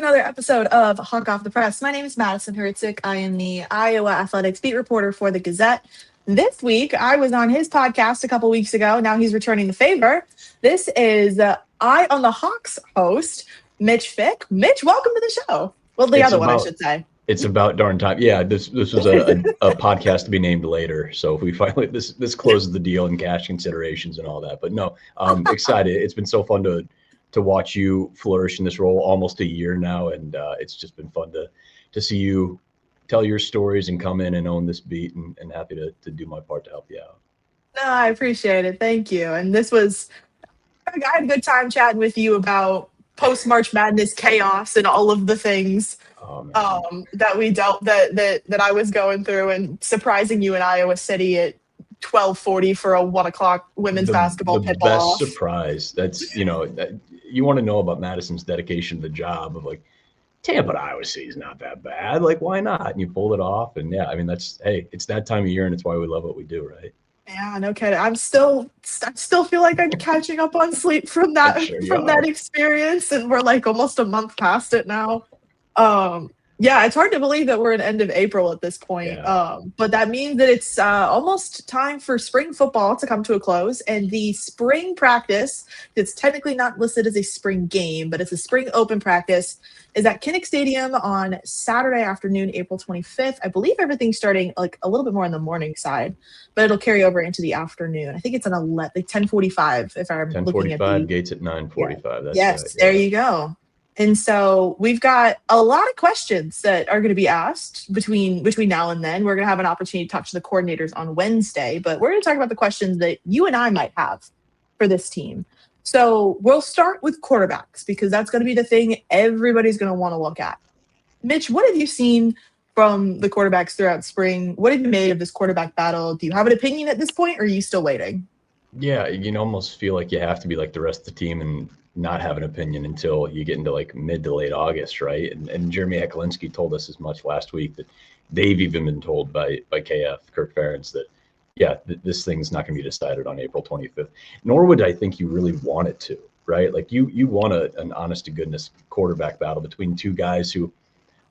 another episode of Hawk Off the Press. My name is Madison Hricik. I am the Iowa Athletics beat reporter for the Gazette. This week, I was on his podcast a couple weeks ago. Now he's returning the favor. This is IOnTheHawks host, Mitch Fick. Mitch, welcome to the show. Well, the other one, I should say. It's about darn time. Yeah, this was a podcast to be named later. So if we finally this closes the deal and cash considerations and all that. But no, I'm excited. It's been so fun to watch you flourish in this role almost a year now, and it's just been fun to see you tell your stories and come in and own this beat, and happy to do my part to help you out. No, I appreciate it. Thank you. And I had a good time chatting with you about post-March Madness chaos and all of the things that I was going through, and surprising you in Iowa City at 12:40 for a 1:00 women's basketball the tip-off. Best surprise. That's, you want to know about Madison's dedication to the job of like, Tampa to Iowa City is not that bad. Like, why not? And you pulled it off. And yeah, I mean, it's that time of year, and it's why we love what we do, right? Yeah, no kidding. I still feel like I'm catching up on sleep from that that experience, and we're like almost a month past it now. Yeah, it's hard to believe that we're at end of April at this point. Yeah. But that means that it's almost time for spring football to come to a close. And the spring practice, that's technically not listed as a spring game, but it's a spring open practice, is at Kinnick Stadium on Saturday afternoon, April 25th. I believe everything's starting like a little bit more on the morning side, but it'll carry over into the afternoon. I think it's on 10:45 if I'm looking at 10:45, gates at 9:45. Yeah. Yes, right. There you go. And so we've got a lot of questions that are going to be asked between now and then. We're going to have an opportunity to talk to the coordinators on Wednesday, but we're going to talk about the questions that you and I might have for this team. So we'll start with quarterbacks, because that's going to be the thing everybody's going to want to look at. Mitch, what have you seen from the quarterbacks throughout spring? What have you made of this quarterback battle? Do you have an opinion at this point, or are you still waiting? Yeah, you almost feel like you have to be like the rest of the team and not have an opinion until you get into like mid to late August, right? And Jeremy Hecklinski told us as much last week that they've even been told by KF, Kirk Ferentz, that, yeah, this thing's not going to be decided on April 25th. Nor would I think you really want it to, right? Like you want an honest to goodness quarterback battle between two guys who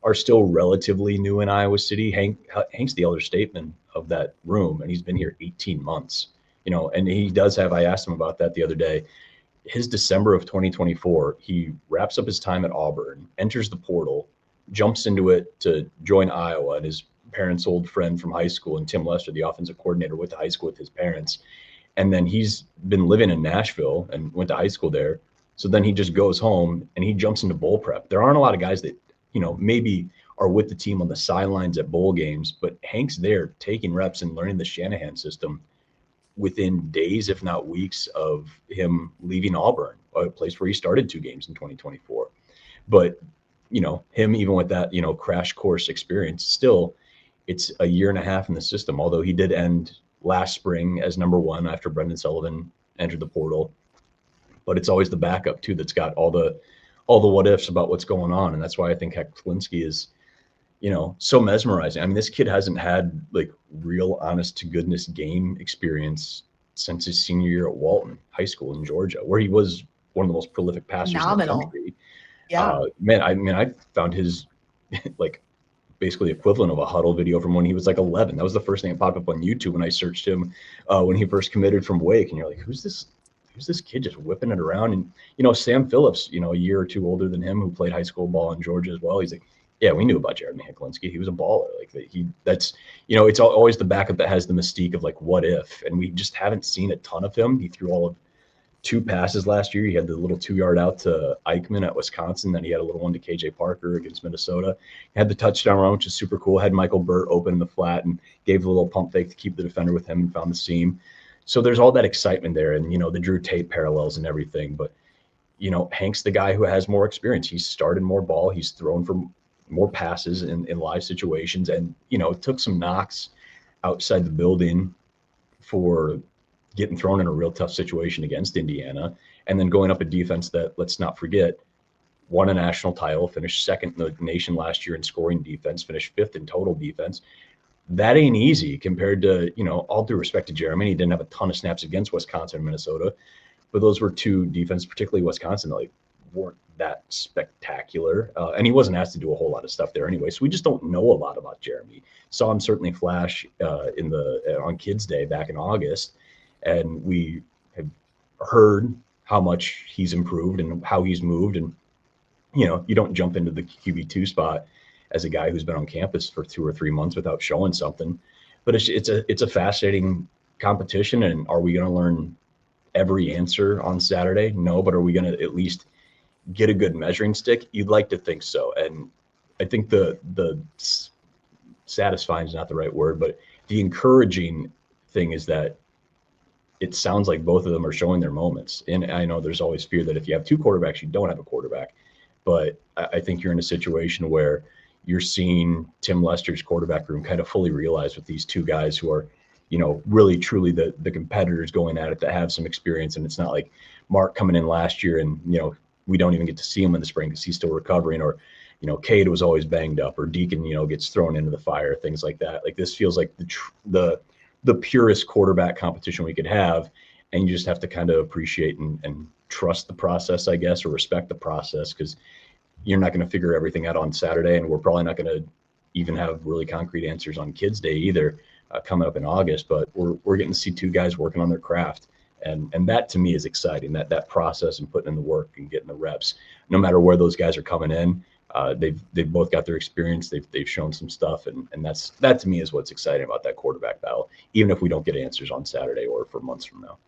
are still relatively new in Iowa City. Hank's the elder statesman of that room, and he's been here 18 months. And he does have, I asked him about that the other day, his December of 2024, he wraps up his time at Auburn, enters the portal, jumps into it to join Iowa, and his parents' old friend from high school, and Tim Lester, the offensive coordinator, went to high school with his parents. And then he's been living in Nashville and went to high school there. So then he just goes home and he jumps into bowl prep. There aren't a lot of guys that, maybe are with the team on the sidelines at bowl games, but Hank's there taking reps and learning the Shanahan system within days, if not weeks, of him leaving Auburn, a place where he started 2 games in 2024. But, him, even with that, crash course experience, still, it's a year and a half in the system, although he did end last spring as number 1 after Brendan Sullivan entered the portal. But it's always the backup, too, that's got all the what ifs about what's going on. And that's why I think Hecklinski is, so mesmerizing. I mean, this kid hasn't had like real honest to goodness game experience since his senior year at Walton High School in Georgia, where he was one of the most prolific passers in the country. Yeah. I found his like basically equivalent of a huddle video from when he was like 11. That was the first thing that popped up on YouTube when I searched him when he first committed from Wake. And you're like, who's this kid just whipping it around? And, Sam Phillips, a year or two older than him, who played high school ball in Georgia as well. He's like, yeah, we knew about Jeremy Hecklinski. He was a baller. It's always the backup that has the mystique of like, what if? And we just haven't seen a ton of him. He threw all of 2 passes last year. He had the little 2-yard out to Eichmann at Wisconsin. Then he had a little one to KJ Parker against Minnesota. He had the touchdown run, which is super cool. Had Michael Burt open in the flat and gave the little pump fake to keep the defender with him and found the seam. So there's all that excitement there, and, the Drew Tate parallels and everything. But, Hank's the guy who has more experience. He's started more ball. He's thrown for more passes in live situations, and took some knocks outside the building for getting thrown in a real tough situation against Indiana, and then going up a defense that, let's not forget, won a national title, finished 2nd in the nation last year in scoring defense, finished 5th in total defense. That ain't easy compared to, all due respect to Jeremy, he didn't have a ton of snaps against Wisconsin and Minnesota, but those were 2 defenses, particularly Wisconsin, that like weren't that spectacular. And he wasn't asked to do a whole lot of stuff there anyway. So we just don't know a lot about Jeremy. Saw him certainly flash on Kids Day back in August. And we have heard how much he's improved and how he's moved. And, you don't jump into the QB2 spot as a guy who's been on campus for 2 or 3 months without showing something. But it's a fascinating competition. And are we going to learn every answer on Saturday? No, but are we going to at least get a good measuring stick? You'd like to think so. And I think the satisfying is not the right word, but the encouraging thing is that it sounds like both of them are showing their moments. And I know there's always fear that if you have 2 quarterbacks, you don't have a quarterback. But I think you're in a situation where you're seeing Tim Lester's quarterback room kind of fully realize with these 2 guys who are, really truly the competitors going at it that have some experience. And it's not like Mark coming in last year and, we don't even get to see him in the spring because he's still recovering, or, Cade was always banged up, or Deacon, gets thrown into the fire, things like that. Like, this feels like the purest quarterback competition we could have. And you just have to kind of appreciate and trust the process, I guess, or respect the process, because you're not going to figure everything out on Saturday. And we're probably not going to even have really concrete answers on Kids Day either, coming up in August. But we're getting to see 2 guys working on their craft. And that to me is exciting, that process and putting in the work and getting the reps. No matter where those guys are coming in, they've both got their experience. They've shown some stuff, and that to me is what's exciting about that quarterback battle, even if we don't get answers on Saturday or for months from now.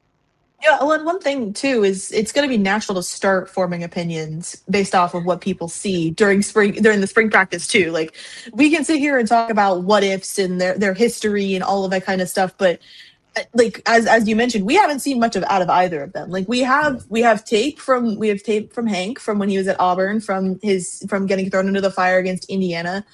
Yeah, well, one thing too is it's going to be natural to start forming opinions based off of what people see during the spring practice too. Like, we can sit here and talk about what ifs and their history and all of that kind of stuff, but like as you mentioned, we haven't seen much out of either of them. Like, we have tape from Hank from when he was at Auburn, from getting thrown into the fire against Indiana.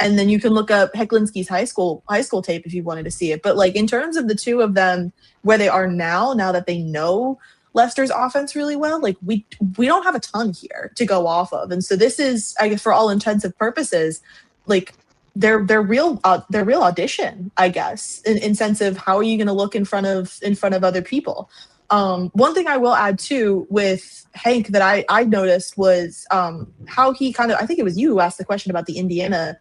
And then you can look up Hecklinski's high school tape if you wanted to see it. But like, in terms of the 2 of them, where they are now that they know Lester's offense really well, like, we don't have a ton here to go off of. And so this is, I guess, for all intensive purposes, like, their real audition, I guess, in sense of how are you going to look in front of other people. One thing I will add too with Hank that I noticed was how he kind of, I think it was you who asked the question about the Indiana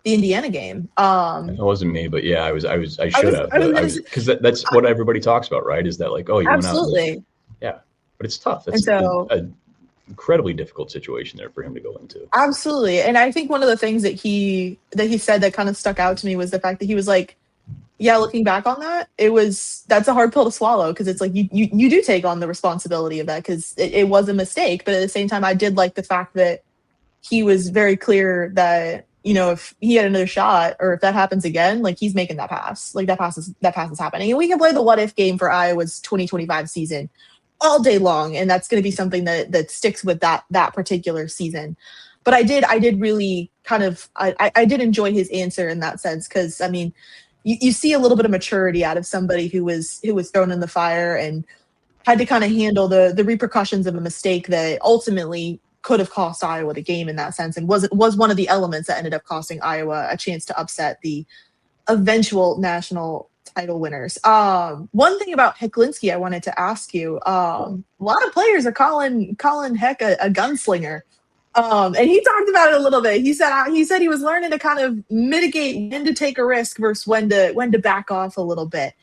game. It wasn't me, but yeah, I should have, because that's what everybody talks about, right? Is that like, oh, you absolutely went out. Yeah, but it's tough. It's an incredibly difficult situation there for him to go into. Absolutely. And I think one of the things that he said that kind of stuck out to me was the fact that he was like, yeah, looking back on that, that's a hard pill to swallow, because it's like you do take on the responsibility of that, because it was a mistake. But at the same time, I did like the fact that he was very clear that, if he had another shot, or if that happens again, like, he's making that pass. Like, that pass is happening. And we can play the what if game for Iowa's 2025 season all day long, and that's going to be something that sticks with that particular season. But I did really kind of I did enjoy his answer in that sense, because I mean, you see a little bit of maturity out of somebody who was thrown in the fire and had to kind of handle the repercussions of a mistake that ultimately could have cost Iowa the game in that sense, and was one of the elements that ended up costing Iowa a chance to upset the eventual national title winners. One thing about Hecklinski I wanted to ask you, a lot of players are calling Heck a gunslinger. And he talked about it a little bit. He said he was learning to kind of mitigate when to take a risk versus when to back off a little bit.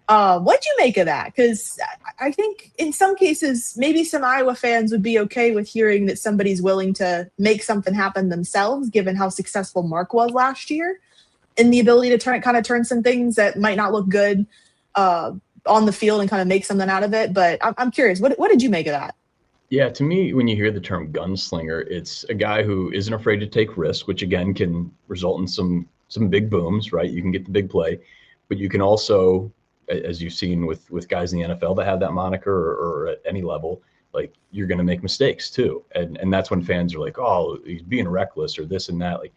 What'd you make of that? Because I think in some cases, maybe some Iowa fans would be okay with hearing that somebody's willing to make something happen themselves, given how successful Mark was last year, and the ability to turn some things that might not look good on the field and kind of make something out of it. But I'm curious, what did you make of that? Yeah, to me, when you hear the term gunslinger, it's a guy who isn't afraid to take risks, which again can result in some big booms, right? You can get the big play, but you can also, as you've seen with guys in the NFL that have that moniker, or at any level, like, you're going to make mistakes too. And that's when fans are like, oh, he's being reckless or this and that. Like,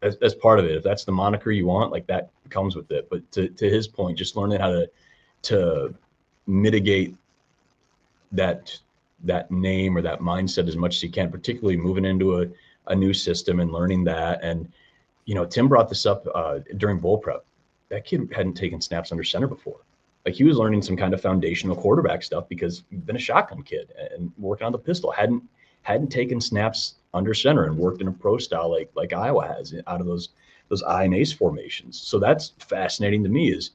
that's part of it. If that's the moniker you want, like, that comes with it. But to his point, just learning how to mitigate that name or that mindset as much as you can, particularly moving into a new system and learning that. And, Tim brought this up during bowl prep. That kid hadn't taken snaps under center before. Like, he was learning some kind of foundational quarterback stuff because he'd been a shotgun kid and working on the pistol. Hadn't hadn't taken snaps under center and worked in a pro style like Iowa has out of those I and ace formations. So that's fascinating to me, is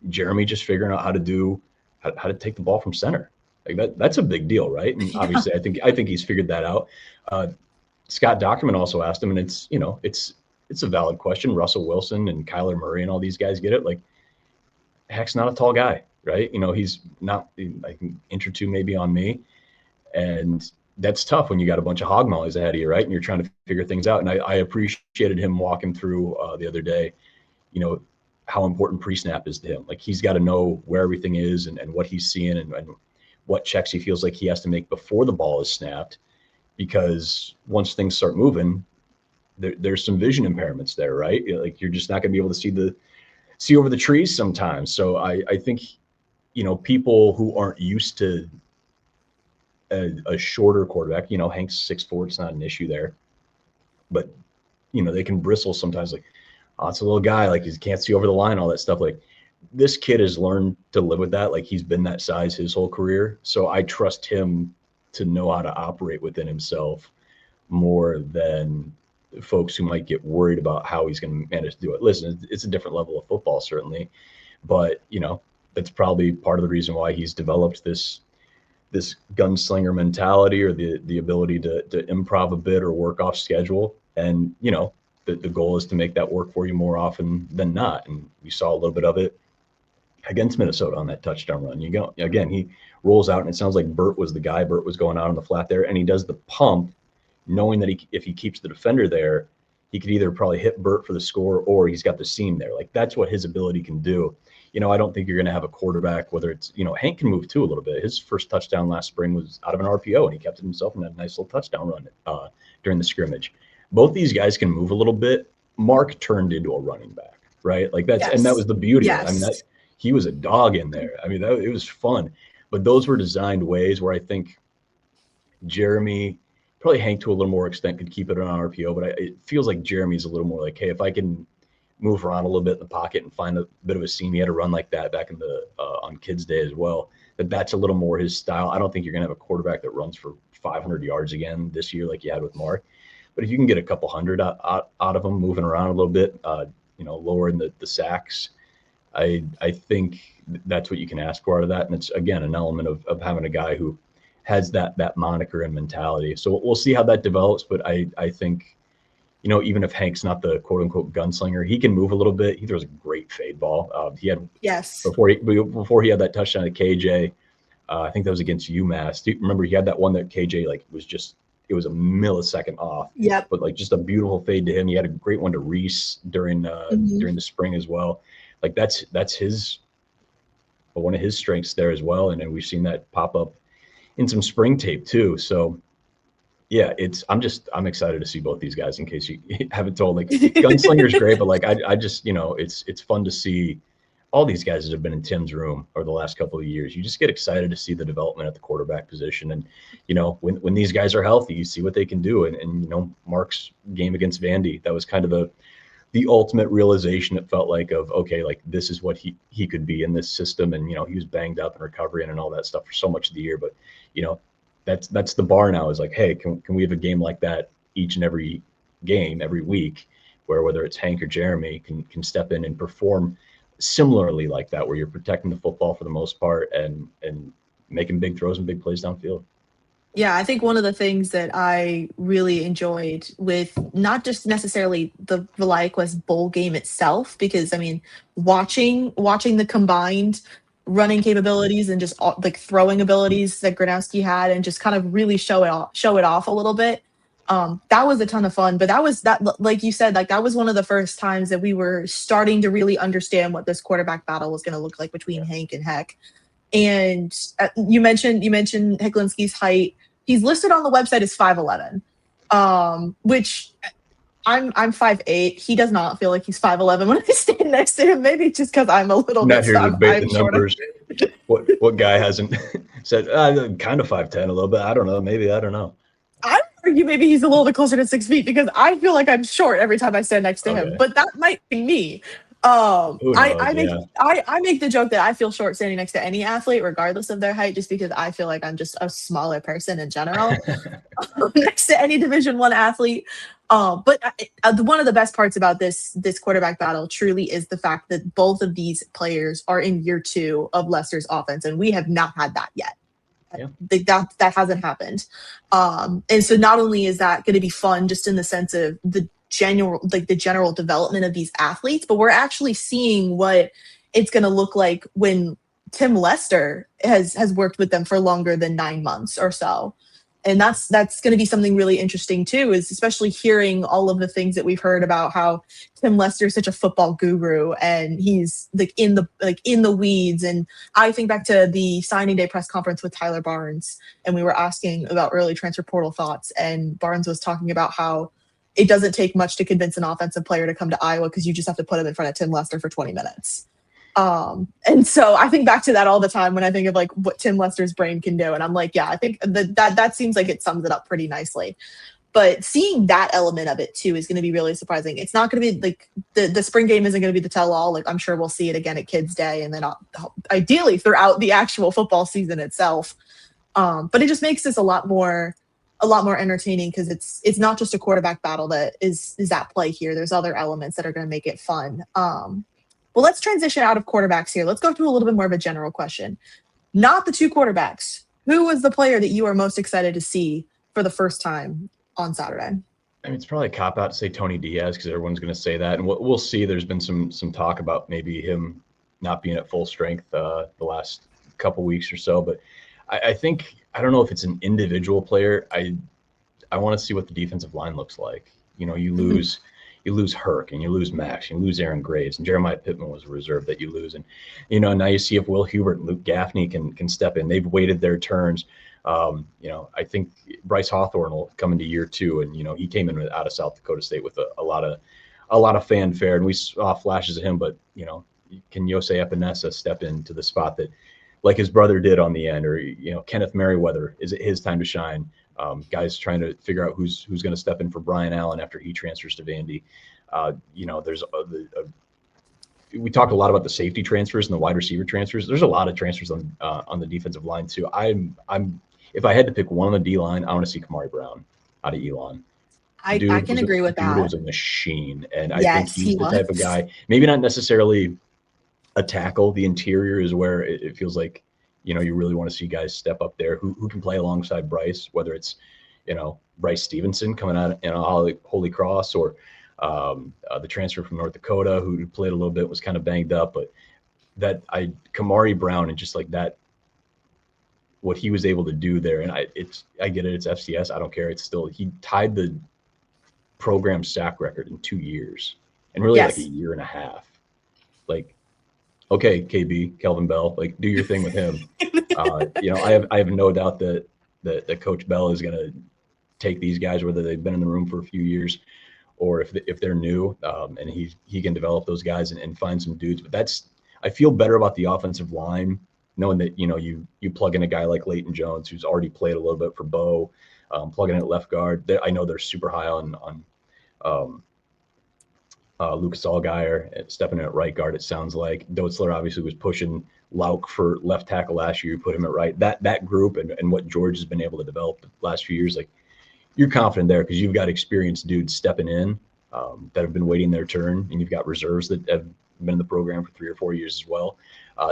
Jeremy just figuring out how to take the ball from center. Like that's a big deal, right? And obviously I think he's figured that out. Scott Dockerman also asked him, and it's a valid question. Russell Wilson and Kyler Murray and all these guys get it. Like, Heck's not a tall guy, right? He's not like an inch or two maybe on me. And that's tough when you got a bunch of hog mollies ahead of you, right? And you're trying to figure things out. And I appreciated him walking through the other day, how important pre-snap is to him. Like, he's got to know where everything is and what he's seeing and what checks he feels like he has to make before the ball is snapped. Because once things start moving, there's some vision impairments there, right? Like, you're just not going to be able to see over the trees sometimes. So I think, people who aren't used to a shorter quarterback, Hank's 6'4", it's not an issue there, but they can bristle sometimes, like, oh, it's a little guy, like, he can't see over the line, all that stuff. Like, this kid has learned to live with that. Like, he's been that size his whole career. So I trust him to know how to operate within himself more than folks who might get worried about how he's going to manage to do it. Listen, it's a different level of football, certainly, but that's probably part of the reason why he's developed this gunslinger mentality, or the ability to improv a bit or work off schedule. And the goal is to make that work for you more often than not. And we saw a little bit of it against Minnesota on that touchdown run. Again, he rolls out, and it sounds like Burt was the guy. Burt was going out on the flat there, and he does the pump, knowing that if he keeps the defender there, he could either probably hit Burt for the score, or he's got the seam there. Like, that's what his ability can do. I don't think you're going to have a quarterback, whether it's, Hank can move too a little bit. His first touchdown last spring was out of an RPO, and he kept it himself and had a nice little touchdown run during the scrimmage. Both these guys can move a little bit. Mark turned into a running back, right? Like, that's, yes. And that was the beauty. Yes. I mean, he was a dog in there. I mean, it was fun, but those were designed ways where I think Jeremy, probably Hank to a little more extent, could keep it on RPO, but it feels like Jeremy's a little more like, hey, if I can move around a little bit in the pocket and find a bit of a seam. He had a run like that back in the on Kids Day as well. That's a little more his style. I don't think you're going to have a quarterback that runs for 500 yards again this year like you had with Mark. But if you can get a couple hundred out of him, moving around a little bit, lowering the sacks, I think that's what you can ask for out of that. And it's, again, an element of having a guy who has that moniker and mentality. So we'll see how that develops. But I think, even if Hank's not the quote unquote gunslinger, he can move a little bit. He throws a great fade ball. He had, yes, before he had that touchdown to KJ. I think that was against UMass. Do you remember he had that one that KJ it was a millisecond off. Yep. But just a beautiful fade to him. He had a great one to Reese during the spring as well. Like, that's one of his strengths there as well. And then we've seen that pop up in some spring tape too. So yeah, I'm excited to see both these guys, in case you haven't told. Like, Gunslinger's great, but I just, it's fun to see all these guys that have been in Tim's room over the last couple of years. You just get excited to see the development at the quarterback position. And, when these guys are healthy, you see what they can do. And Mark's game against Vandy, that was kind of the ultimate realization, it felt like, of, okay, like, this is what he could be in this system. And, he was banged up in recovery and all that stuff for so much of the year. But, that's the bar now, is like, hey, can we have a game like that each and every game, every week, where whether it's Hank or Jeremy can step in and perform similarly like that, where you're protecting the football for the most part and making big throws and big plays downfield. Yeah, I think one of the things that I really enjoyed with not just necessarily the VeliaQuest bowl game itself, because watching the combined running capabilities and just like throwing abilities that Gronowski had, and just kind of really show it off a little bit. That was a ton of fun. But that, like you said, like, that was one of the first times that we were starting to really understand what this quarterback battle was going to look like between Hank and Heck. And you mentioned Hecklinski's height. He's listed on the website as 5'11", which I'm 5'8". He does not feel like he's 5'11" when I stand next to him. Maybe just because I'm a little not bit. Here to debate the numbers. What guy hasn't said kind of 5'10" a little bit? I don't know. Maybe, I don't know. I would argue maybe he's a little bit closer to 6 feet, because I feel like I'm short every time I stand next to him. But that might be me. Who knows? Yeah. I make the joke that I feel short standing next to any athlete, regardless of their height, just because I feel like I'm just a smaller person in general next to any Division I athlete. But one of the best parts about this quarterback battle truly is the fact that both of these players are in year 2 of Leicester's offense, and we have not had that yet. Yeah. That hasn't happened. And so not only is that going to be fun just in the sense of the general development of these athletes, but we're actually seeing what it's going to look like when Tim Lester has worked with them for longer than 9 months or so. And that's going to be something really interesting too, is especially hearing all of the things that we've heard about how Tim Lester is such a football guru and he's in the weeds. And I think back to the signing day press conference with Tyler Barnes, and we were asking about early transfer portal thoughts, and Barnes was talking about how it doesn't take much to convince an offensive player to come to Iowa because you just have to put him in front of Tim Lester for 20 minutes. And so I think back to that all the time when I think of like what Tim Lester's brain can do. And I'm like, yeah, I think that seems like it sums it up pretty nicely. But seeing that element of it too is going to be really surprising. It's not going to be like the spring game isn't going to be the tell-all. Like I'm sure we'll see it again at Kids Day and then ideally throughout the actual football season itself. But it just makes this a lot more entertaining because it's not just a quarterback battle that is at play here. There's other elements that are going to make it fun. Well, let's transition out of quarterbacks here. Let's go to a little bit more of a general question. Not the two quarterbacks. Who was the player that you are most excited to see for the first time on Saturday? I mean, it's probably a cop-out to say Tony Diaz because everyone's going to say that. And we'll see. There's been some talk about maybe him not being at full strength the last couple weeks or so. But I think – I don't know if it's an individual player. I want to see what the defensive line looks like. You know, you lose Herc and you lose Max, and you lose Aaron Graves, and Jeremiah Pittman was a reserve that you lose. And, you know, now you see if Will Hubert and Luke Gaffney can step in. They've waited their turns. You know, I think Bryce Hawthorne will come into year 2, and, you know, he came in out of South Dakota State with a lot of fanfare, and we saw flashes of him. But, you know, can Yosei Epinesa step into the spot that, like his brother did on the end, or, you know, Kenneth Merriweather, is it his time to shine? Guys trying to figure out who's going to step in for Brian Allen after he transfers to Vandy. You know, there's we talked a lot about the safety transfers and the wide receiver transfers. There's a lot of transfers on the defensive line too. I'm if I had to pick one on the D line, I want to see Kamari Brown out of Elon. I can agree with that. Dude was a machine, and I think he's the type of guy. Maybe not necessarily a tackle. The interior is where it feels like, you know, you really want to see guys step up there who can play alongside Bryce, whether it's, you know, Bryce Stevenson coming out in a Holy Cross, or the transfer from North Dakota who played a little bit, was kind of banged up. But Kamari Brown, and just like that, what he was able to do there. And I get it. It's FCS. I don't care. It's still, he tied the program sack record in 2 years, and really like a year and a half. Like, okay, KB, Kelvin Bell, like, do your thing with him. You know, I have no doubt that Coach Bell is going to take these guys, whether they've been in the room for a few years or if they're new, and he can develop those guys and find some dudes. But I feel better about the offensive line, knowing that, you know, you plug in a guy like Leighton Jones, who's already played a little bit for Bo, plugging in at left guard. I know they're super high on Lucas Allgaier stepping in at right guard, it sounds like. Doetzler obviously was pushing Lauk for left tackle last year. You put him at right. That group and what George has been able to develop the last few years, like, you're confident there because you've got experienced dudes stepping in that have been waiting their turn, and you've got reserves that have been in the program for 3 or 4 years as well.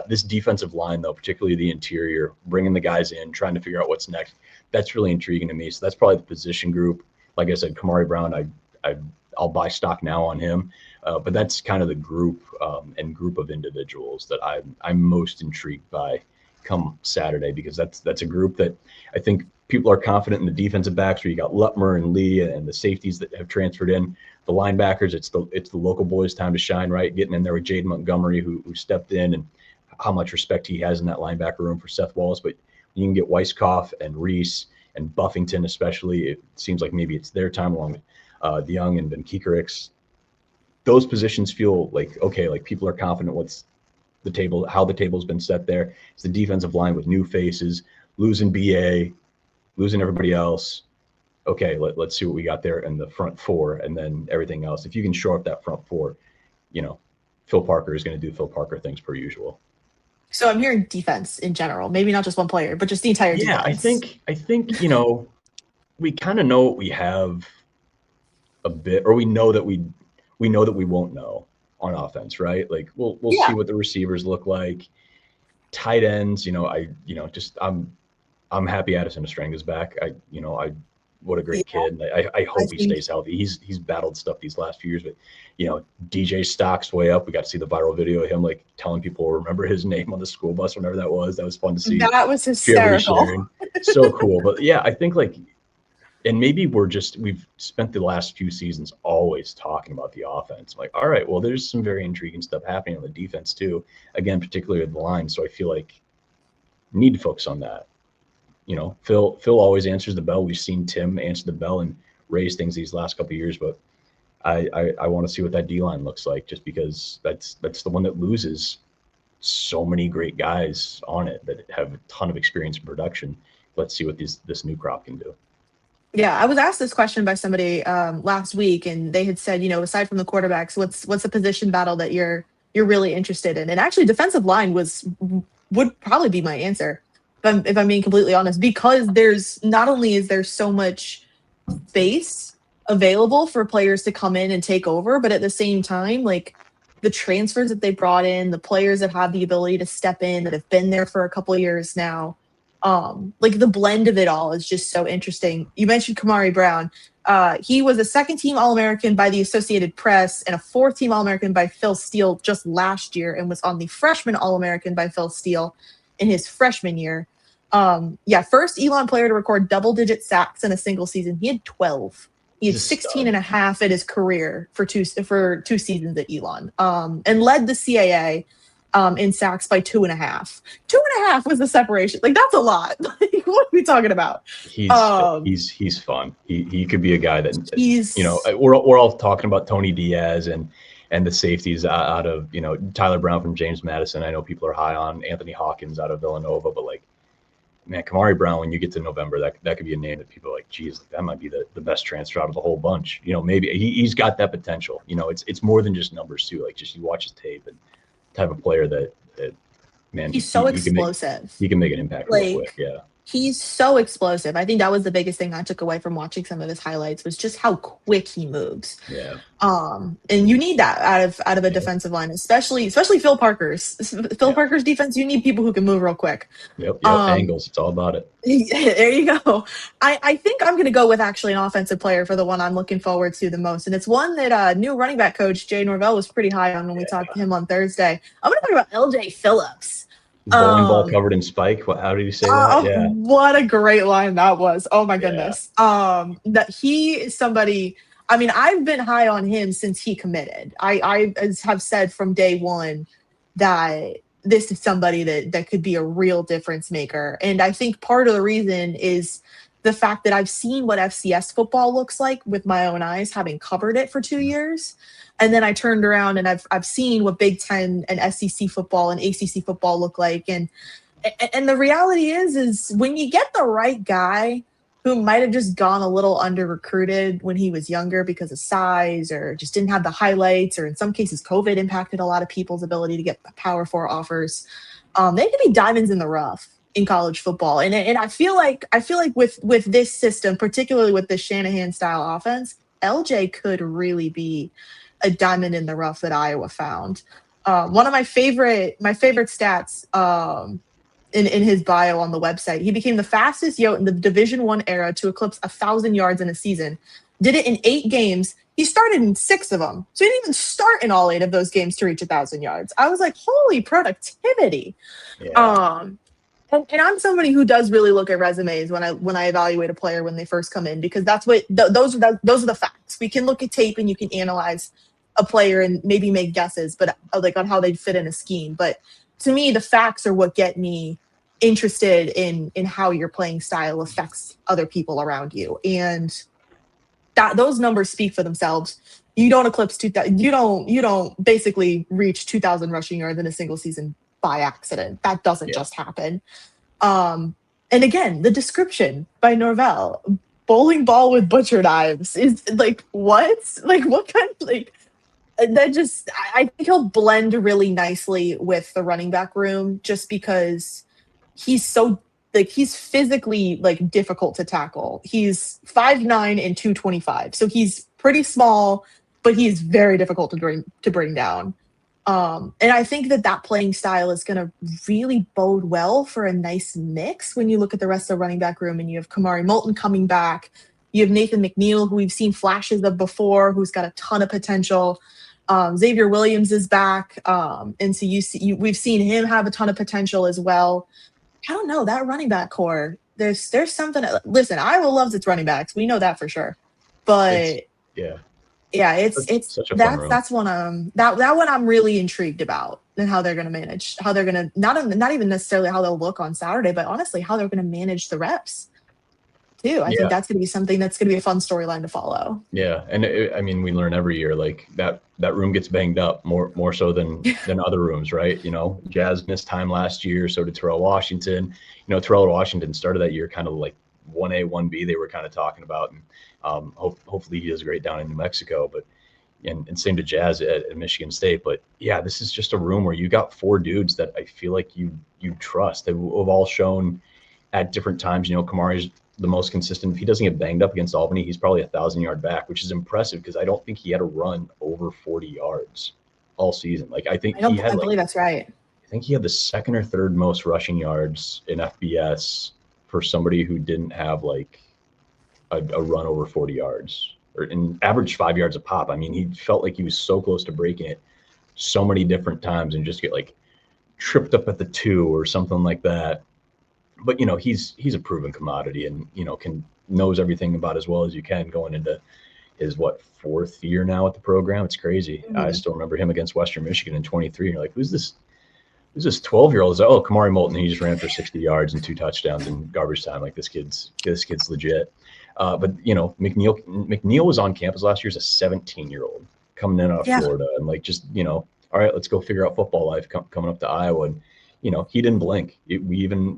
This defensive line, though, particularly the interior, bringing the guys in, trying to figure out what's next, that's really intriguing to me. So that's probably the position group. Like I said, Kamari Brown, I'll buy stock now on him. But that's kind of the group and group of individuals that I'm most intrigued by come Saturday, because that's a group that I think people are confident in. The defensive backs, where you got Lutmer and Lee, and the safeties that have transferred in. The linebackers, it's the local boys' time to shine, right? Getting in there with Jaden Montgomery, who stepped in, and how much respect he has in that linebacker room for Seth Wallace. But you can get Weisskopf and Reese and Buffington, especially. It seems like maybe it's their time, along with DeYoung and Ben Kiekerix. Those positions feel like, okay, like people are confident what's the table, how the table's been set there. It's the defensive line with new faces, losing BA, losing everybody else. Okay, let's see what we got there in the front four, and then everything else. If you can shore up that front four, you know, Phil Parker is going to do Phil Parker things per usual. So I'm hearing defense in general, maybe not just one player, but just the entire defense. I think we kind of know what we have a bit, or we know that we won't know on offense, right? Like we'll see what the receivers look like, tight ends. I'm happy Addison Estranga's back. What a great kid. I hope he stays healthy. He's battled stuff these last few years, but DJ Stock's way up. We got to see the viral video of him like telling people remember his name on the school bus, whenever that was. That was fun to see. That was hysterical. So cool. But yeah, I think and maybe we've spent the last few seasons always talking about the offense. Like, all right, well, there's some very intriguing stuff happening on the defense too. Again, particularly at the line. So I feel like we need to focus on that. Phil always answers the bell. We've seen Tim answer the bell and raise things these last couple of years, but I want to see what that D-line looks like, just because that's the one that loses so many great guys on it that have a ton of experience in production. Let's see what this new crop can do. Yeah, I was asked this question by somebody last week, and they had said, aside from the quarterbacks, what's the position battle that you're really interested in? And actually, defensive line would probably be my answer, if I'm being completely honest, because there's not only is there so much space available for players to come in and take over, but at the same time, like the transfers that they brought in, the players that have the ability to step in, that have been there for a couple of years now. Like the blend of it all is just so interesting. You mentioned Kamari Brown. He was a second-team All-American by the Associated Press and a fourth-team All-American by Phil Steele just last year, and was on the freshman All-American by Phil Steele in his freshman year. First Elon player to record double-digit sacks in a single season. He had 12. He had 16 and a half in his career for two seasons at Elon, and led the CAA in sacks by 2.5. 2.5 was the separation. Like, that's a lot. Like, what are we talking about? He's fun. He could be a guy that we're all talking about Tony Diaz and the safeties out of Tyler Brown from James Madison. I know people are high on Anthony Hawkins out of Villanova, but like, man, Kamari Brown, when you get to November, that could be a name that people are like, geez, that might be the best transfer out of the whole bunch. Maybe he's got that potential. It's more than just numbers too. Like, just you watch his tape and type of player that man, he's so explosive. He can make an impact real quick. Yeah. He's so explosive. I think that was the biggest thing I took away from watching some of his highlights, was just how quick he moves. Yeah. And you need that out of a defensive line, especially Phil Parker's. Parker's defense, you need people who can move real quick. Yep. Angles. It's all about it. There you go. I think I'm going to go with actually an offensive player for the one I'm looking forward to the most. And it's one that new running back coach Jay Norvell was pretty high on when we talked to him on Thursday. I'm going to talk about LJ Phillips. Bowling ball covered in spike. How did he say that? Yeah. What a great line that was. Oh my goodness. That he is somebody, I mean, I've been high on him since he committed. I have said from day one that this is somebody that could be a real difference maker. And I think part of the reason is the fact that I've seen what FCS football looks like with my own eyes, having covered it for 2 years. And then I turned around and I've seen what Big Ten and SEC football and ACC football look like. And the reality is when you get the right guy who might have just gone a little under-recruited when he was younger because of size, or just didn't have the highlights, or in some cases COVID impacted a lot of people's ability to get Power 4 offers, they can be diamonds in the rough in college football. And I feel like with this system, particularly with this Shanahan style offense, LJ could really be a diamond in the rough that Iowa found. One of my favorite stats in his bio on the website, he became the fastest Yote in the Division I era to eclipse 1,000 yards in a season. Did it in 8 games. He started in 6 of them. So he didn't even start in all 8 of those games to reach 1,000 yards. I was like, holy productivity. Yeah. And I'm somebody who does really look at resumes when I evaluate a player when they first come in, because that's what those are the facts. We can look at tape and you can analyze a player and maybe make guesses, but like on how they'd fit in a scheme. But to me, the facts are what get me interested in how your playing style affects other people around you, and that those numbers speak for themselves. You don't eclipse 2,000. You don't basically reach 2,000 rushing yards in a single season by accident. That doesn't just happen. And again, the description by Norvell, bowling ball with butcher knives, is like, what? Like, what kind of, like, I think he'll blend really nicely with the running back room just because he's so he's physically difficult to tackle. He's 5'9" and 225. So he's pretty small, but he's very difficult to bring down. And I think that playing style is going to really bode well for a nice mix when you look at the rest of the running back room and you have Kamari Moulton coming back. You have Nathan McNeil, who we've seen flashes of before, who's got a ton of potential. Xavier Williams is back. And so we've seen him have a ton of potential as well. I don't know, that running back core, there's something. Listen, Iowa loves its running backs. We know that for sure. But it's such a fun room. That's one that one I'm really intrigued about, and how they're going to manage, how they're going to not even necessarily how they'll look on Saturday, but honestly how they're going to manage the reps too. I think that's going to be something that's going to be a fun storyline to follow. Yeah, and I mean, we learn every year that room gets banged up more so than other rooms, right? Jazz missed time last year, so did Terrell Washington. Terrell Washington started that year kind of like 1A, 1B. They were kind of talking about, and hopefully he does great down in New Mexico. But and same to Jazz at Michigan State. But yeah, this is just a room where you got 4 dudes that I feel like you trust. They've all shown at different times. Kamari's the most consistent. If he doesn't get banged up against Albany, he's probably 1,000-yard back, which is impressive because I don't think he had a run over 40 yards all season. I believe that's right. I think he had the second or third most rushing yards in FBS for somebody who didn't have a run over 40 yards or an average 5 yards a pop. I mean, he felt like he was so close to breaking it so many different times and just get tripped up at the 2 or something like that. But he's a proven commodity, and knows everything about as well as you can going into his 4th year now at the program. It's crazy. Mm-hmm. I still remember him against Western Michigan in 23. And you're like, who's this 12-year-old? Oh, Kamari Moulton. He just ran for 60 yards and 2 touchdowns in garbage time. This kid's legit. But McNeil was on campus last year as a 17-year-old coming in out of Florida, and all right, let's go figure out football life coming up to Iowa. And he didn't blink. We even,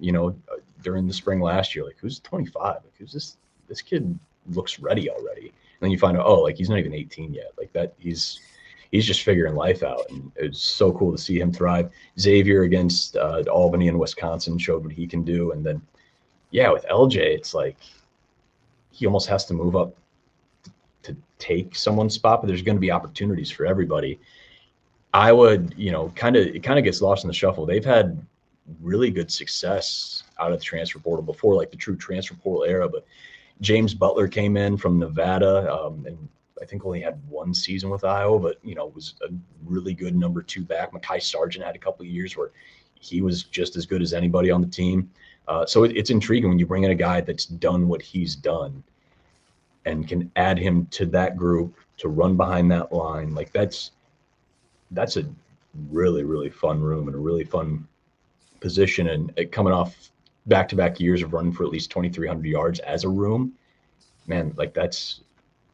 during the spring last year, who's 25? Who's this? This kid looks ready already. And then you find out, he's not even 18 yet. He's just figuring life out. And it's so cool to see him thrive. Xavier against Albany and Wisconsin showed what he can do. And then, with LJ, it's he almost has to move up to take someone's spot, but there's going to be opportunities for everybody. Iowa, kind of gets lost in the shuffle. They've had really good success out of the transfer portal before, the true transfer portal era. But James Butler came in from Nevada, and I think only had 1 season with Iowa, but was a really good number 2 back. Mekhi Sargent had a couple of years where he was just as good as anybody on the team. So it's intriguing when you bring in a guy that's done what he's done and can add him to that group to run behind that line. That's a really, really fun room and a really fun position. And coming off back-to-back years of running for at least 2,300 yards as a room, man,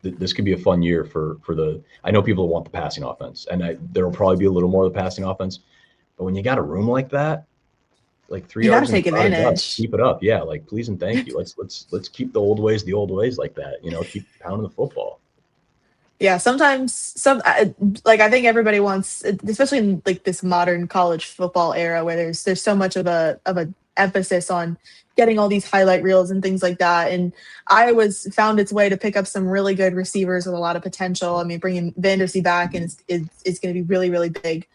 this could be a fun year for the – I know people want the passing offense, and there will probably be a little more of the passing offense. But when you got a room like that, 3 yards – you got to take advantage. Keep it up. Yeah, please and thank you. Let's keep the old ways like that. Keep pounding the football. Yeah, sometimes I think everybody wants, especially in this modern college football era where there's so much of a emphasis on getting all these highlight reels and things like that. And Iowa's found its way to pick up some really good receivers with a lot of potential. I mean, bringing Vandersea back and is going to be really, really big.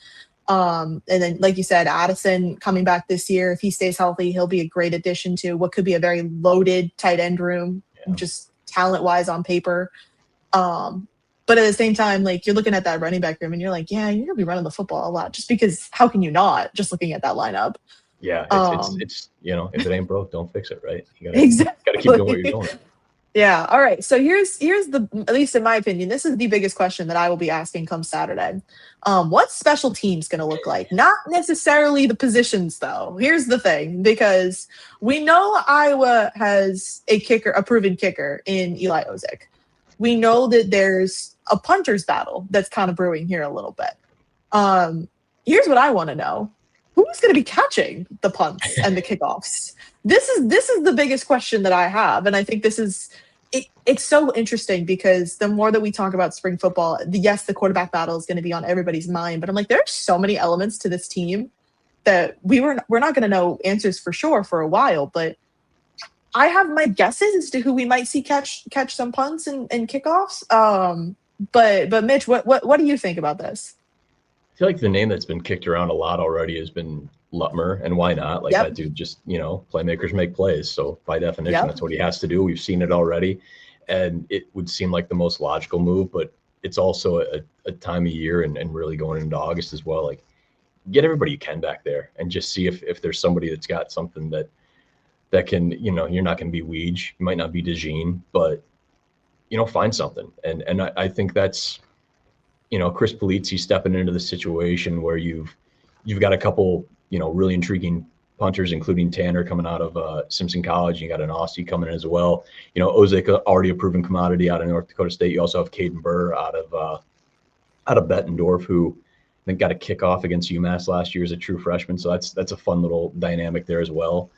And then, like you said, Addison coming back this year, if he stays healthy, he'll be a great addition to what could be a very loaded tight end room, just talent-wise on paper. But at the same time, you're looking at that running back room and you're you're going to be running the football a lot just because how can you not, just looking at that lineup? Yeah, it's if it ain't broke, don't fix it, right? You gotta keep doing what you're doing. Yeah. All right. So here's the, at least in my opinion, this is the biggest question that I will be asking come Saturday. What's special teams going to look like? Not necessarily the positions, though. Here's the thing, because we know Iowa has a proven kicker in Eli Ozick. We know that there's a punter's battle that's kind of brewing here a little bit. Here's what I want to know. Who's going to be catching the punts and the kickoffs? This is the biggest question that I have. And I think this is it's so interesting because the more that we talk about spring football, yes, the quarterback battle is going to be on everybody's mind, but I'm like, there are so many elements to this team that we're not going to know answers for sure for a while, but I have my guesses as to who we might see catch some punts and kickoffs. But Mitch, what do you think about this? I feel like the name that's been kicked around a lot already has been Lutmer, and why not? Like that dude just, playmakers make plays. So by definition, that's what he has to do. We've seen it already. And it would seem like the most logical move, but it's also a time of year and really going into August as well. Like get everybody you can back there and just see if there's somebody that's got something that can, you're not going to be Weege. You might not be DeJean, but, find something. And I think that's, Chris Polizzi stepping into the situation where you've got a couple, really intriguing punters, including Tanner coming out of Simpson College. You got an Aussie coming in as well. Ozick, already a proven commodity out of North Dakota State. You also have Caden Burr out of Bettendorf, who I think got a kickoff against UMass last year as a true freshman. So that's a fun little dynamic there as well.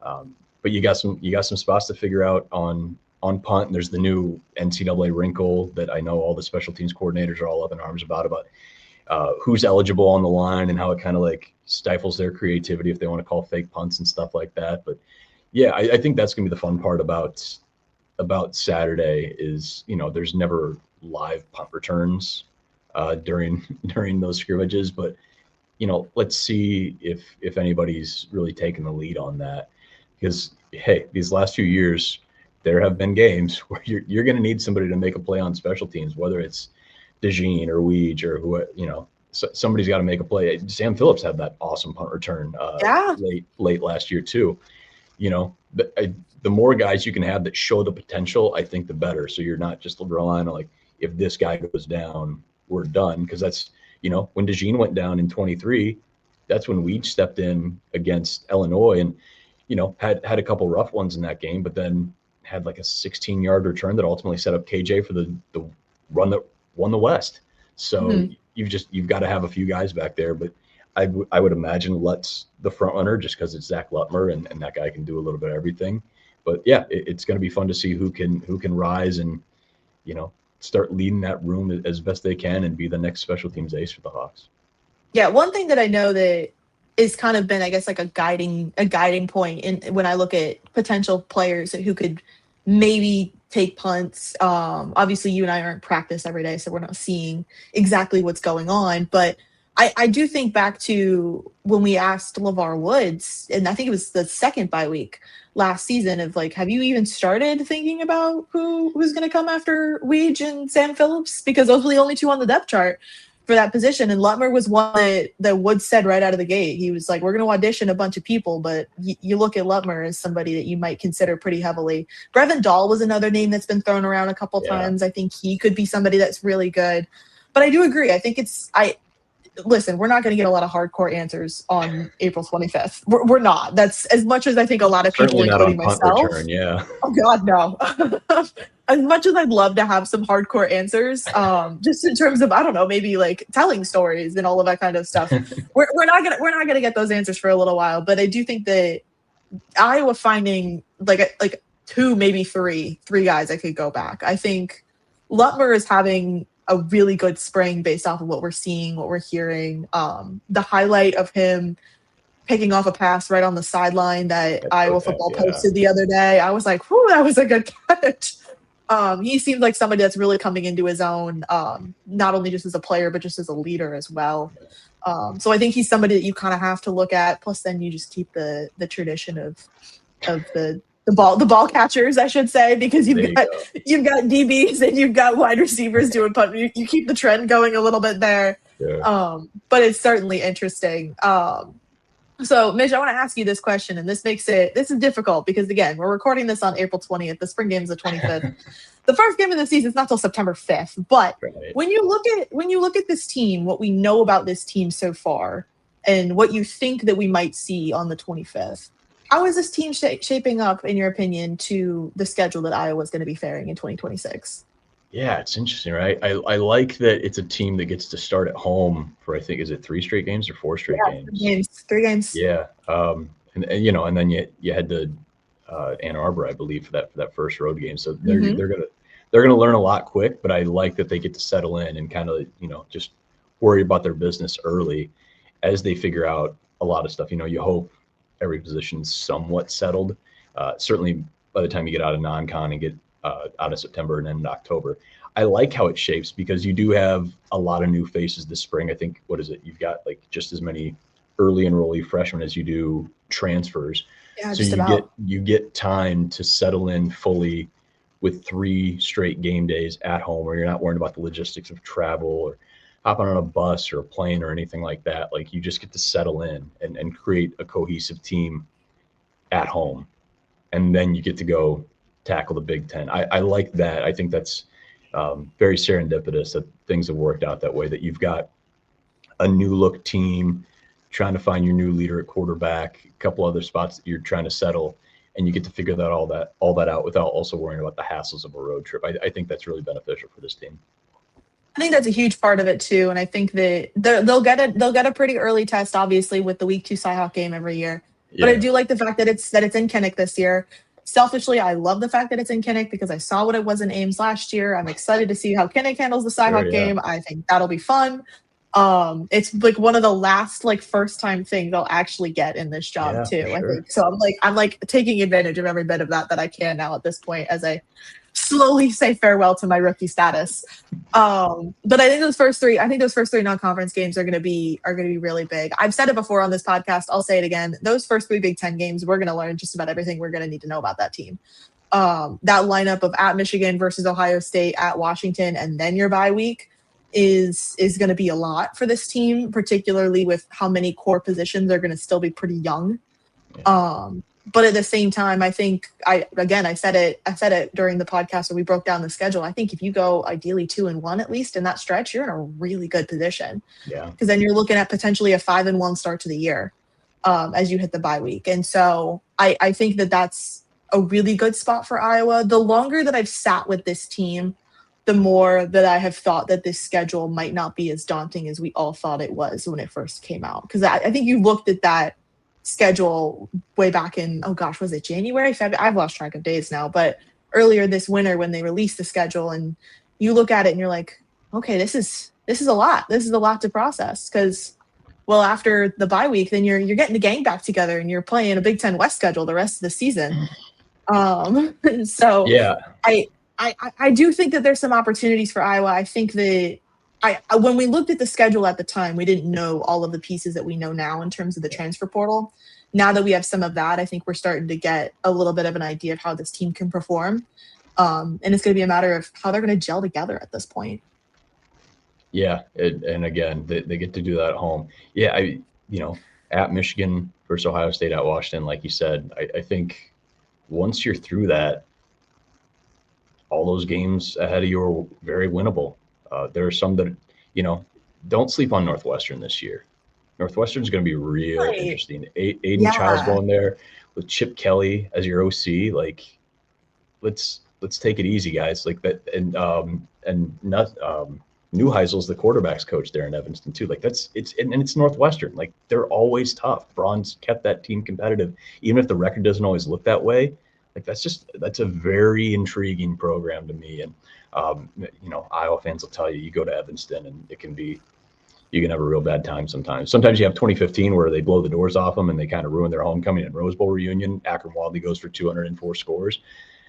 But you got some spots to figure out on punt. And there's the new NCAA wrinkle that I know all the special teams coordinators are all up in arms about who's eligible on the line and how it kind of like stifles their creativity if they want to call fake punts and stuff like that. But yeah, I think that's gonna be the fun part about Saturday is, there's never live punt returns during those scrimmages, but let's see if anybody's really taking the lead on that, because hey, these last few years there have been games where you're going to need somebody to make a play on special teams, whether it's DeJean or Weege or who, somebody's got to make a play. Sam Phillips had that awesome punt return late last year too. The more guys you can have that show the potential, I think the better. So you're not just relying on like, if this guy goes down, we're done. Because that's, when DeJean went down in 23, that's when Weege stepped in against Illinois and, had a couple rough ones in that game, but then had like a 16-yard return that ultimately set up KJ for the run that won the West. So you've got to have a few guys back there, but I would imagine Lutt's the front runner just because it's Zach Lutmer and that guy can do a little bit of everything. But yeah, it's going to be fun to see who can rise and, start leading that room as best they can and be the next special teams ace for the Hawks. Yeah, one thing that I know that is kind of been, I guess, like a guiding point in when I look at potential players who could maybe take punts. Obviously, you and I aren't in practice every day, so we're not seeing exactly what's going on. But I do think back to when we asked LeVar Woods, and I think it was the second bye week last season, of like, have you even started thinking about who's going to come after Weege and Sam Phillips? Because those were the only two on the depth chart for that position. And Lutmer was one that Woods said right out of the gate. He was like, we're going to audition a bunch of people, but you look at Lutmer as somebody that you might consider pretty heavily. Brevin Dahl was another name that's been thrown around a couple times. I think he could be somebody that's really good. But I do agree. I think listen, we're not going to get a lot of hardcore answers on April 25th. We're not. That's as much as I think a lot of people, including myself. Return, yeah. Oh God, no. As much as I'd love to have some hardcore answers, just in terms of, I don't know, maybe like telling stories and all of that kind of stuff, we're not gonna get those answers for a little while. But I do think that Iowa finding like two, maybe three guys I could go back. I think Lutmer is having a really good spring based off of what we're seeing, what we're hearing. The highlight of him picking off a pass right on the sideline that Iowa football posted the other day, I was like, whew, that was a good catch. He seems like somebody that's really coming into his own, not only just as a player, but just as a leader as well. So I think he's somebody that you kind of have to look at. Plus, then you just keep the tradition of the ball catchers, I should say, because you've got DBs and you've got wide receivers doing punt. You keep the trend going a little bit there. Yeah. But it's certainly interesting. So, Mitch, I want to ask you this question, and this is difficult because, again, we're recording this on April 20th. The spring game is the 25th. The first game of the season is not till September 5th. But when you look at this team, what we know about this team so far, and what you think that we might see on the 25th, how is this team shaping up, in your opinion, to the schedule that Iowa is going to be faring in 2026? Yeah, it's interesting, right? I like that it's a team that gets to start at home for, I think, is it 3 straight games or 4 straight games? 3 games. Yeah. And then you head to Ann Arbor, I believe, for that first road game. So they're gonna learn a lot quick, but I like that they get to settle in and kind of, just worry about their business early as they figure out a lot of stuff. You hope every position's somewhat settled. Certainly by the time you get out of non-con and get out of September and into October. I like how it shapes because you do have a lot of new faces this spring. I think, what is it? You've got like just as many early enrollee freshmen as you do transfers. Yeah, So just about. you get time to settle in fully with 3 straight game days at home where you're not worried about the logistics of travel or hopping on a bus or a plane or anything like that. Like you just get to settle in and create a cohesive team at home. And then you get to go tackle the Big Ten. I like that. I think that's very serendipitous that things have worked out that way, that you've got a new look team trying to find your new leader at quarterback, a couple other spots that you're trying to settle, and you get to figure all that out without also worrying about the hassles of a road trip. I think that's really beneficial for this team. I think that's a huge part of it too, and I think that they'll get a pretty early test, obviously, with the Week 2 Cyhawk game every year. Yeah. But I do like the fact that it's in Kinnick this year. Selfishly, I love the fact that it's in Kinnick because I saw what it was in Ames last year. I'm excited to see how Kinnick handles the Cyhawk game. I think that'll be fun. It's like one of the last first time things I'll actually get in this job too. Sure. I think so. I'm taking advantage of every bit of that I can now at this point as I slowly say farewell to my rookie status. But I think those first three non-conference games are going to be really big. I've said it before on this podcast. I'll say it again. Those first 3 Big Ten games, we're going to learn just about everything we're going to need to know about that team. That lineup of at Michigan versus Ohio State, at Washington, and then your bye week is going to be a lot for this team, particularly with how many core positions are going to still be pretty young. Yeah. But at the same time, I think I said it during the podcast when we broke down the schedule. I think if you go ideally 2-1 at least in that stretch, you're in a really good position. Yeah. Because then you're looking at potentially a 5-1 start to the year as you hit the bye week. And so I think that's a really good spot for Iowa. The longer that I've sat with this team, the more that I have thought that this schedule might not be as daunting as we all thought it was when it first came out. Because I think you looked at that schedule way back in, was it January, February? I've lost track of days now, but earlier this winter when they released the schedule, and you look at it and you're like, okay, this is a lot. This is a lot to process because, well, after the bye week, then you're getting the gang back together and you're playing a Big Ten West schedule the rest of the season. So yeah, I do think that there's some opportunities for Iowa. I think that when we looked at the schedule at the time, we didn't know all of the pieces that we know now in terms of the transfer portal. Now that we have some of that, I think we're starting to get a little bit of an idea of how this team can perform. And it's going to be a matter of how they're going to gel together at this point. Yeah. And again, they get to do that at home. Yeah. At Michigan versus Ohio State, at Washington, like you said, I think once you're through that, all those games ahead of you are very winnable. There are some that, don't sleep on Northwestern this year. Northwestern's going to be real interesting. Aiden Child's going there with Chip Kelly as your OC. Like, let's take it easy, guys. Like that, and Neuheisel's the quarterback's coach there in Evanston too. Like it's Northwestern. Like they're always tough. Braun's kept that team competitive, even if the record doesn't always look that way. Like that's a very intriguing program to me. And Iowa fans will tell you, you go to Evanston and you can have a real bad time sometimes. Sometimes you have 2015 where they blow the doors off them and they kind of ruin their homecoming and Rose Bowl reunion. Akron Wadley goes for 204 scores.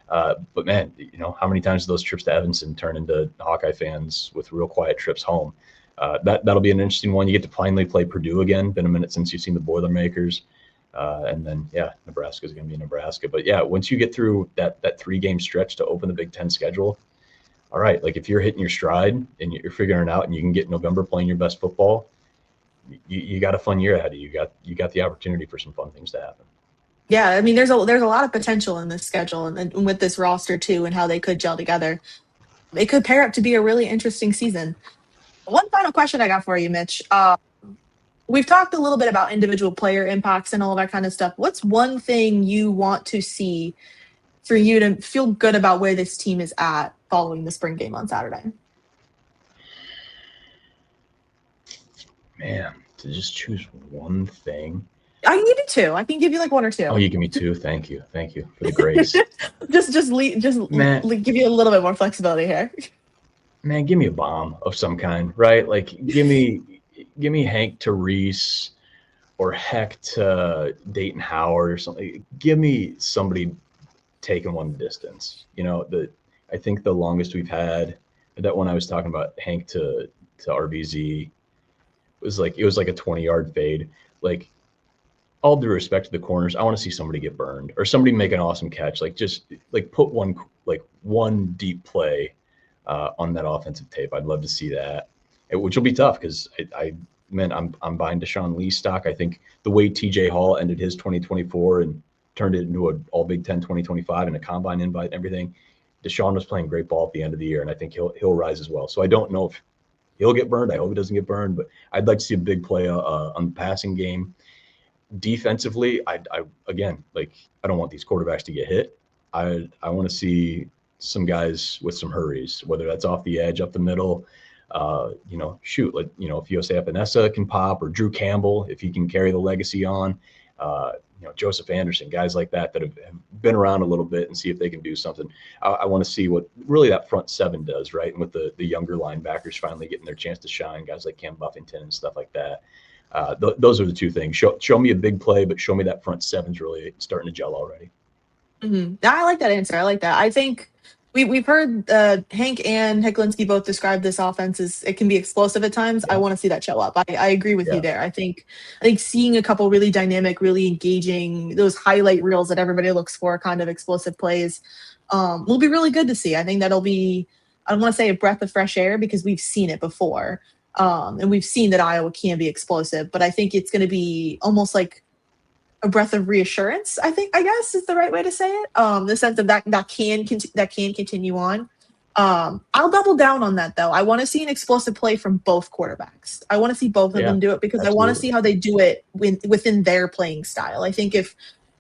But man, how many times do those trips to Evanston turn into Hawkeye fans with real quiet trips home? That'll be an interesting one. You get to finally play Purdue again. Been a minute since you've seen the Boilermakers. And then, Nebraska's going to be Nebraska. But yeah, once you get through that 3-game stretch to open the Big Ten schedule, all right, like if you're hitting your stride and you're figuring it out and you can get November playing your best football, you got a fun year ahead of you. You got the opportunity for some fun things to happen. Yeah, I mean, there's a lot of potential in this schedule and with this roster too, and how they could gel together. It could pair up to be a really interesting season. One final question I got for you, Mitch. We've talked a little bit about individual player impacts and all that kind of stuff. What's one thing you want to see for you to feel good about where this team is at following the spring game on Saturday? Man, to just choose one thing. I can give you 2. I can give you like 1 or 2. Oh, you give me 2. Thank you for the grace. just give you a little bit more flexibility here. Man, give me a bomb of some kind, right? Like, give me Hank to Reese, or heck to Dayton Howard or something. Give me somebody taking one distance. I think the longest we've had, that one I was talking about, Hank to RBZ, was like a 20-yard fade. Like, all due respect to the corners, I want to see somebody get burned or somebody make an awesome catch. Like, just like put one deep play on that offensive tape. I'd love to see that, which will be tough because I'm buying Deshaun Lee stock. I think the way TJ Hall ended his 2024 and turned it into an all Big Ten 2025 and a combine invite and everything, Deshaun was playing great ball at the end of the year, and I think he'll rise as well. So I don't know if he'll get burned. I hope he doesn't get burned, but I'd like to see a big play on the passing game. Defensively, I again, like, I don't want these quarterbacks to get hit. I want to see some guys with some hurries, whether that's off the edge, up the middle. Shoot, like, if Yosef Anessa can pop, or Drew Campbell, if he can carry the legacy on, Joseph Anderson, guys like that have been around a little bit, and see if they can do something. I want to see what really that front 7 does, right? And with the younger linebackers finally getting their chance to shine, guys like Cam Buffington and stuff like that. Those are the 2 things. Show me a big play, but show me that front 7's really starting to gel already. Mm-hmm. I like that answer. I like that. I think we've heard Hank and Hecklinski both describe this offense as it can be explosive at times. Yeah. I want to see that show up. I agree with you there. I think seeing a couple really dynamic, really engaging, those highlight reels that everybody looks for, kind of explosive plays, will be really good to see. I think that'll be, I don't want to say a breath of fresh air, because we've seen it before. And we've seen that Iowa can be explosive, but I think it's going to be almost like a breath of reassurance, I guess is the right way to say it. The sense of that can continue on. I'll double down on that, though. I want to see an explosive play from both quarterbacks. I want to see both of them do it, because absolutely. I want to see how they do it within their playing style. I think if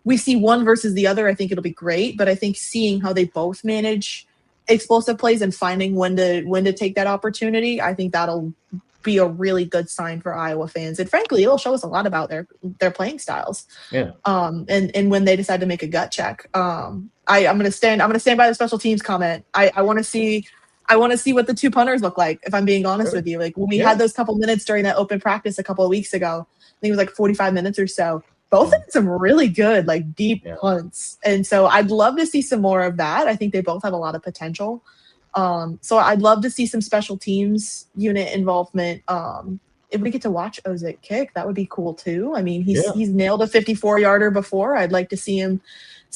we see one versus the other, I think it'll be great. But I think seeing how they both manage explosive plays and finding when to take that opportunity, I think that'll be a really good sign for Iowa fans. And frankly, it'll show us a lot about their playing styles. Yeah. And when they decide to make a gut check. I'm gonna stand by the special teams comment. I want to see what the 2 punters look like, if I'm being honest with you. Like, when we had those couple minutes during that open practice a couple of weeks ago, I think it was like 45 minutes or so. Both had some really good, like, deep punts. And so I'd love to see some more of that. I think they both have a lot of potential. So I'd love to see some special teams unit involvement. If we get to watch Ozick kick, that would be cool too. I mean, he's nailed a 54-yarder before. I'd like to see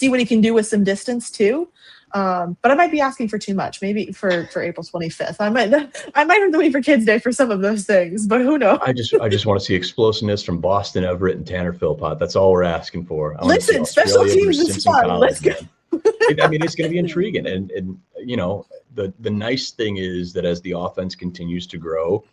what he can do with some distance too. But I might be asking for too much. Maybe for April 25th, I might have to wait for Kids Day for some of those things. But who knows? I just want to see explosiveness from Boston Everett and Tanner Philpott. That's all we're asking for. Listen, special teams is fun. Let's go. I mean, it's going to be intriguing, and the nice thing is that as the offense continues to grow,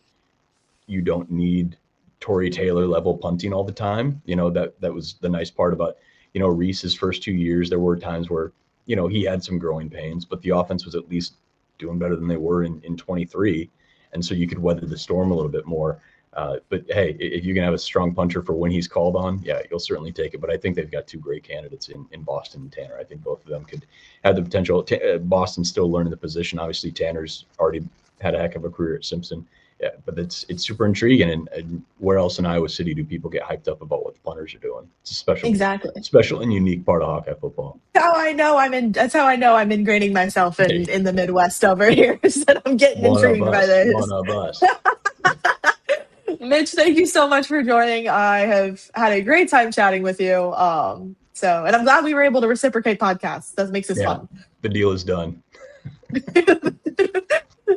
you don't need Torrey Taylor level punting all the time. That was the nice part about Reese's first 2 years. There were times where he had some growing pains, but the offense was at least doing better than they were in 23, and so you could weather the storm a little bit more. But hey, if you can have a strong puncher for when he's called on, you'll certainly take it. But I think they've got 2 great candidates in Boston and Tanner. I think both of them could have the potential. Boston's still learning the position. Obviously, Tanner's already had a heck of a career at Simpson. Yeah, but it's super intriguing. And where else in Iowa City do people get hyped up about what the punters are doing? It's a special and unique part of Hawkeye football. That's how I know I'm ingraining myself in the Midwest over here. So I'm getting intrigued by this. One of us. Mitch, thank you so much for joining. I have had a great time chatting with you. And I'm glad we were able to reciprocate podcasts. That makes this fun. The deal is done.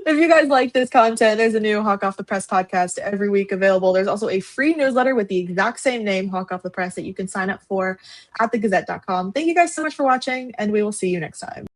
If you guys like this content, there's a new Hawk Off the Press podcast every week available. There's also a free newsletter with the exact same name, Hawk Off the Press, that you can sign up for at thegazette.com. Thank you guys so much for watching, and we will see you next time.